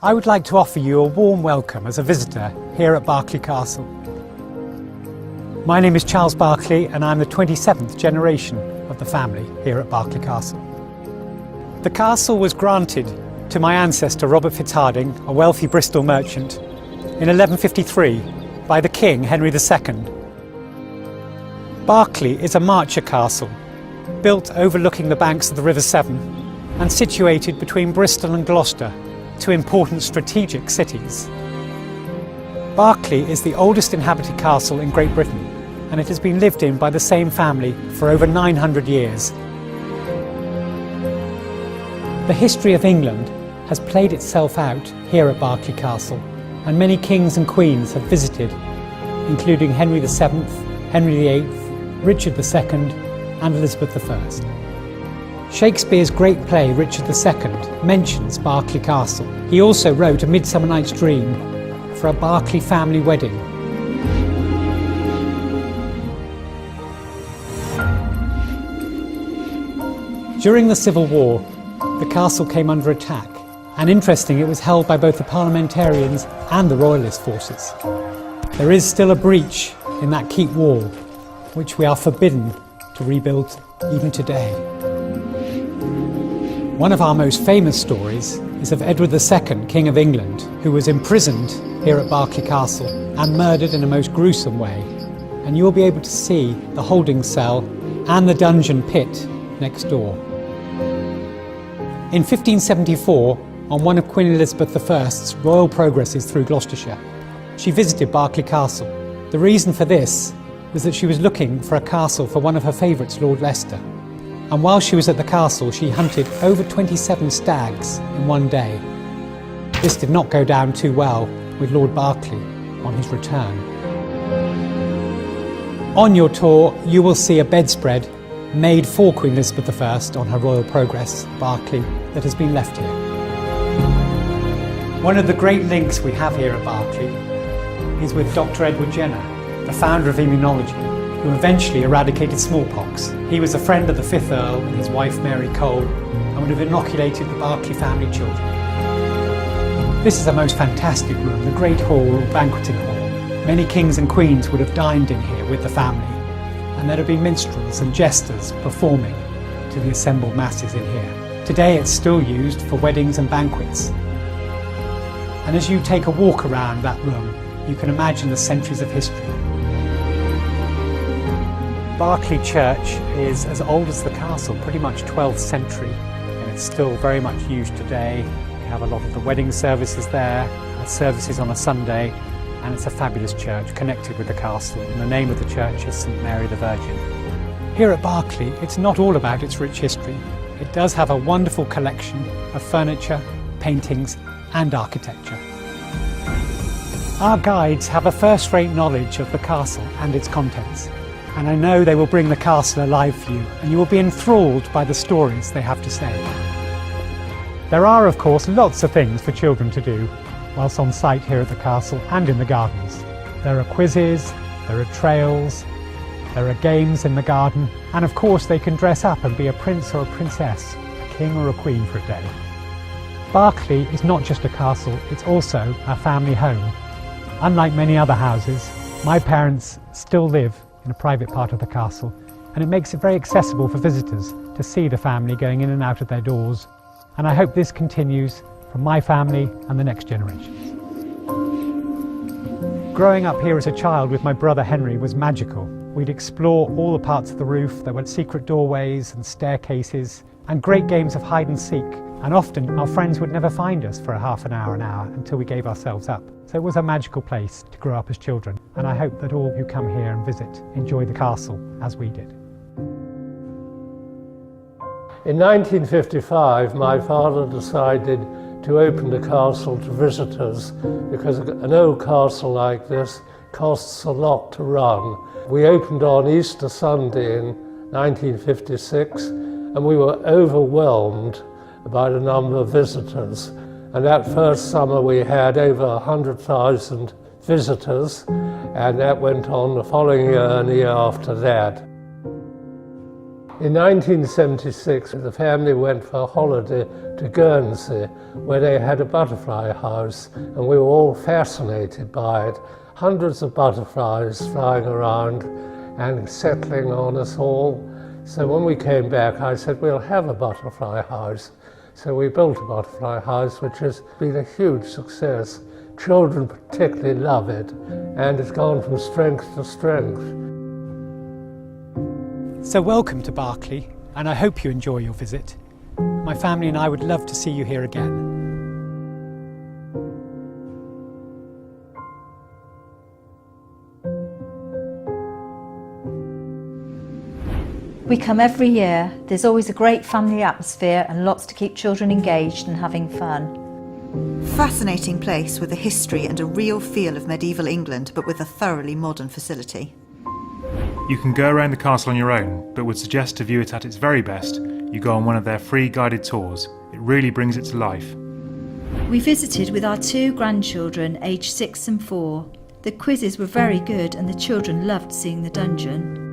I would like to offer you a warm welcome as a visitor here at Berkeley Castle. My name is Charles Berkeley and I'm the 27th generation of the family here at Berkeley Castle. The castle was granted to my ancestor Robert Fitzharding, a wealthy Bristol merchant, in 1153 by the King Henry II. Berkeley is a marcher castle, built overlooking the banks of the River Severn and situated between Bristol and Gloucester, two important strategic cities. Berkeley is the oldest inhabited castle in Great Britain, and it has been lived in by the same family for over 900 years. The history of England has played itself out here at Berkeley Castle, and many kings and queens have visited, including Henry VII, Henry VIII, Richard II and Elizabeth I. Shakespeare's great play Richard II mentions Berkeley Castle. He also wrote A Midsummer Night's Dream for a Berkeley family wedding. During the Civil War, the castle came under attack, and interesting, it was held by both the parliamentarians and the royalist forces. There is still a breach in that keep wall, which we are forbidden to rebuild even today. One of our most famous stories is of Edward II, King of England, who was imprisoned here at Berkeley Castle and murdered in a most gruesome way. And you will be able to see the holding cell and the dungeon pit next door. In 1574, on one of Queen Elizabeth I's royal progresses through Gloucestershire, she visited Berkeley Castle. The reason for this was that she was looking for a castle for one of her favourites, Lord Leicester. And while she was at the castle, she hunted over 27 stags in one day. This did not go down too well with Lord Berkeley on his return. On your tour, you will see a bedspread made for Queen Elizabeth I on her royal progress, Berkeley, that has been left here. One of the great links we have here at Berkeley is with Dr. Edward Jenner, the founder of immunology, who eventually eradicated smallpox. He was a friend of the 5th Earl and his wife Mary Cole, and would have inoculated the Berkeley family children. This is a most fantastic room, the Great Hall or Banqueting Hall. Many kings and queens would have dined in here with the family, and there have been minstrels and jesters performing to the assembled masses in here. Today it's still used for weddings and banquets. And as you take a walk around that room, you can imagine the centuries of history. Berkeley Church is as old as the castle, pretty much 12th century, and it's still very much used today. We have a lot of the wedding services there, services on a Sunday, and it's a fabulous church connected with the castle, and the name of the church is St Mary the Virgin. Here at Berkeley, it's not all about its rich history. It does have a wonderful collection of furniture, paintings and architecture. Our guides have a first-rate knowledge of the castle and its contents, and I know they will bring the castle alive for you, and you will be enthralled by the stories they have to say. There are, of course, lots of things for children to do whilst on site here at the castle and in the gardens. There are quizzes, there are trails, there are games in the garden, and of course they can dress up and be a prince or a princess, a king or a queen for a day. Berkeley is not just a castle, it's also a family home. Unlike many other houses, my parents still live in a private part of the castle, and it makes it very accessible for visitors to see the family going in and out of their doors, and I hope this continues from my family and the next generations. Growing up here as a child with my brother Henry was magical. We'd explore all the parts of the roof. There were secret doorways and staircases and great games of hide and seek, and often our friends would never find us for a half an hour until we gave ourselves up. So it was a magical place to grow up as children, and I hope that all who come here and visit enjoy the castle as we did. In 1955, my father decided to open the castle to visitors because an old castle like this costs a lot to run. We opened on Easter Sunday in 1956, and we were overwhelmed by the number of visitors. And that first summer we had over 100,000 visitors, and that went on the following year and the year after that. In 1976, the family went for a holiday to Guernsey, where they had a butterfly house, and we were all fascinated by it. Hundreds of butterflies flying around and settling on us all. So when we came back, I said, we'll have a butterfly house. So we built a butterfly house, which has been a huge success. Children particularly love it, and it's gone from strength to strength. So welcome to Berkeley, and I hope you enjoy your visit. My family and I would love to see you here again. We come every year. There's always a great family atmosphere and lots to keep children engaged and having fun. Fascinating place with a history and a real feel of medieval England, but with a thoroughly modern facility. You can go around the castle on your own, but would suggest to view it at its very best, you go on one of their free guided tours. It really brings it to life. We visited with our 2 grandchildren, aged 6 and 4. The quizzes were very good and the children loved seeing the dungeon.